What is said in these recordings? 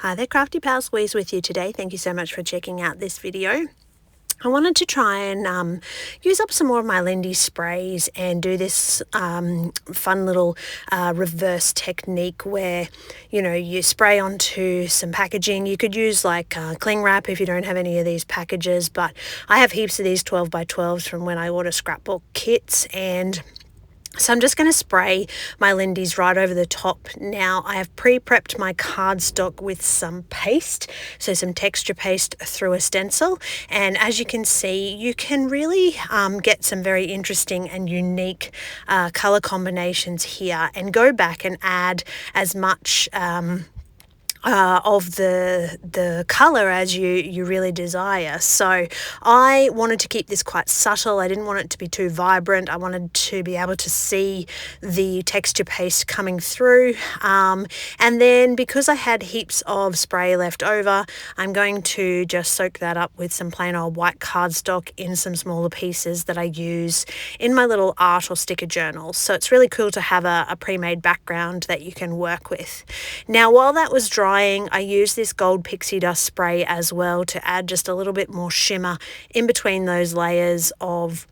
Hi there, Crafty Pals, Louise with you today. Thank you so much for checking out this video. I wanted to try and use up some more of my Lindy sprays and do this fun little reverse technique where, you spray onto some packaging. You could use like cling wrap if you don't have any of these packages, but I have heaps of these 12 by 12s from when I order scrapbook kits, and so I'm just going to spray my Lindy's right over the top. Now I have pre-prepped my cardstock with some paste, so some texture paste through a stencil, and as you can see, you can really get some very interesting and unique color combinations here, and go back and add as much of the color as you really desire. So I wanted to keep this quite subtle. I didn't want it to be too vibrant. I wanted to be able to see the texture paste coming through, and then because I had heaps of spray left over, I'm going to just soak that up with some plain old white cardstock in some smaller pieces that I use in my little art or sticker journals. So it's really cool to have a pre-made background that you can work with. Now while that was drying, I used this gold pixie dust spray as well to add just a little bit more shimmer in between those layers of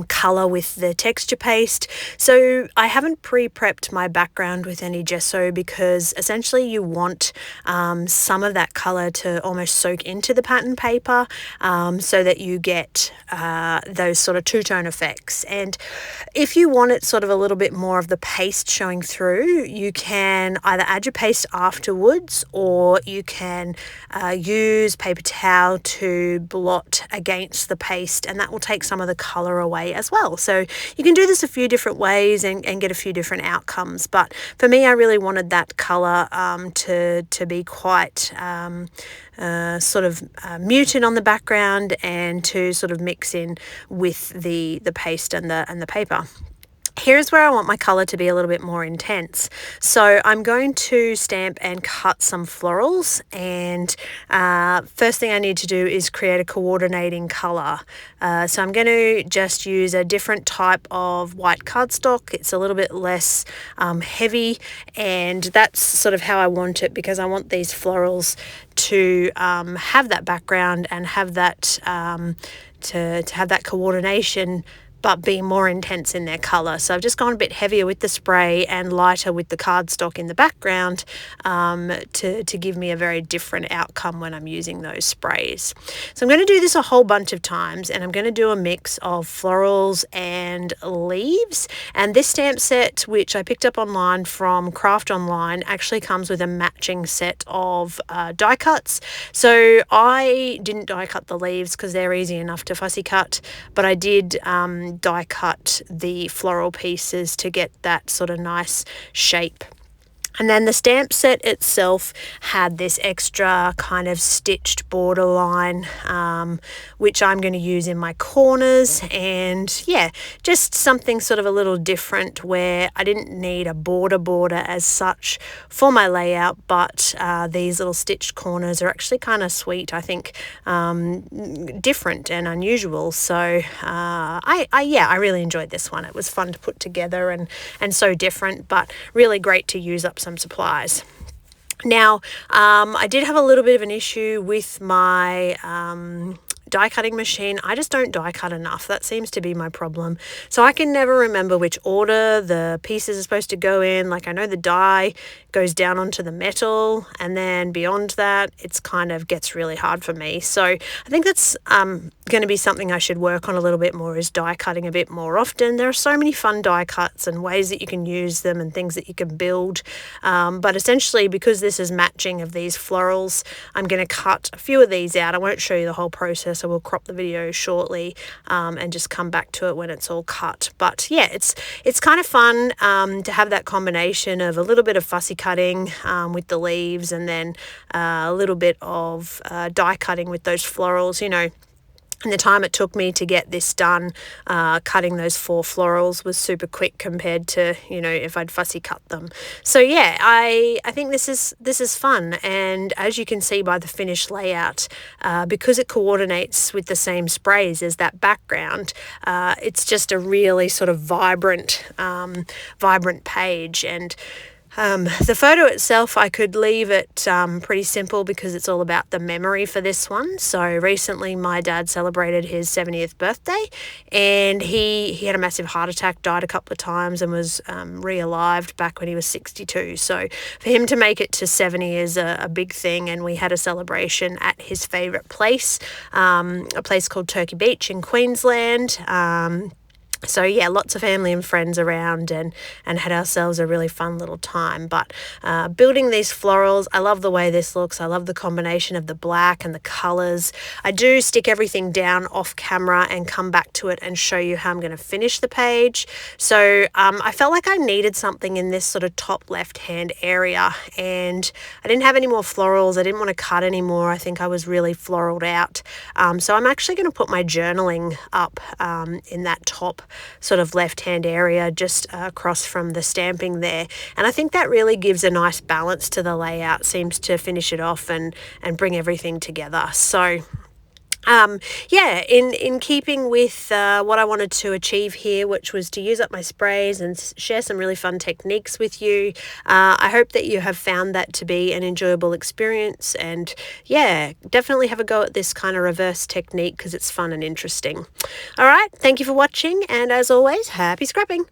color with the texture paste. So I haven't pre-prepped my background with any gesso because essentially you want some of that color to almost soak into the pattern paper, so that you get those sort of two-tone effects. And if you want it sort of a little bit more of the paste showing through, you can either add your paste afterwards, or you can use paper towel to blot against the paste, and that will take some of the color away as well. So you can do this a few different ways and get a few different outcomes, but for me I really wanted that color to be quite sort of muted on the background, and to sort of mix in with the paste and the paper. Here's where I want my color to be a little bit more intense. So I'm going to stamp and cut some florals, and first thing I need to do is create a coordinating color. So I'm going to just use a different type of white cardstock. It's a little bit less heavy, and that's sort of how I want it, because I want these florals to have that background and have that to have that coordination, but be more intense in their color. So I've just gone a bit heavier with the spray and lighter with the cardstock in the background to give me a very different outcome when I'm using those sprays. So I'm going to do this a whole bunch of times, and I'm going to do a mix of florals and leaves. And this stamp set, which I picked up online from Craft Online, actually comes with a matching set of die cuts. So I didn't die cut the leaves because they're easy enough to fussy cut, but I did die cut the floral pieces to get that sort of nice shape. And then the stamp set itself had this extra kind of stitched borderline, which I'm going to use in my corners. And yeah, just something sort of a little different, where I didn't need a border as such for my layout, but these little stitched corners are actually kind of sweet, I think, different and unusual. So I really enjoyed this one. It was fun to put together and so different, but really great to use up some supplies. Now, I did have a little bit of an issue with my die cutting machine. I just don't die cut enough. That seems to be my problem. So I can never remember which order the pieces are supposed to go in. Like, I know the die goes down onto the metal, and then beyond that it's kind of gets really hard for me. So I think that's going to be something I should work on a little bit more, is die cutting a bit more often. There are so many fun die cuts and ways that you can use them and things that you can build, but essentially, because this is matching of these florals, I'm going to cut a few of these out. I won't show you the whole process. I will crop the video shortly and just come back to it when it's all cut. But yeah, it's kind of fun to have that combination of a little bit of fussy cutting with the leaves, and then a little bit of die cutting with those florals. And the time it took me to get this done, cutting those 4 florals, was super quick compared to, if I'd fussy cut them. So yeah, I think this is fun. And as you can see by the finished layout, because it coordinates with the same sprays as that background, it's just a really sort of vibrant page. And The photo itself, I could leave it pretty simple because it's all about the memory for this one. So recently my dad celebrated his 70th birthday, and he had a massive heart attack, died a couple of times, and was re-alived back when he was 62. So for him to make it to 70 is a big thing, and we had a celebration at his favourite place, a place called Turkey Beach in Queensland. So yeah, lots of family and friends around, and had ourselves a really fun little time. But building these florals, I love the way this looks. I love the combination of the black and the colours. I do stick everything down off camera and come back to it and show you how I'm going to finish the page. So I felt like I needed something in this sort of top left hand area, and I didn't have any more florals. I didn't want to cut anymore. I think I was really floraled out. So I'm actually going to put my journaling up in that top sort of left hand area just across from the stamping there, and I think that really gives a nice balance to the layout, seems to finish it off and bring everything together. So yeah, in keeping with what I wanted to achieve here, which was to use up my sprays and share some really fun techniques with you, I hope that you have found that to be an enjoyable experience, and yeah, definitely have a go at this kind of reverse technique because it's fun and interesting. All right, thank you for watching, and as always, happy scrapping.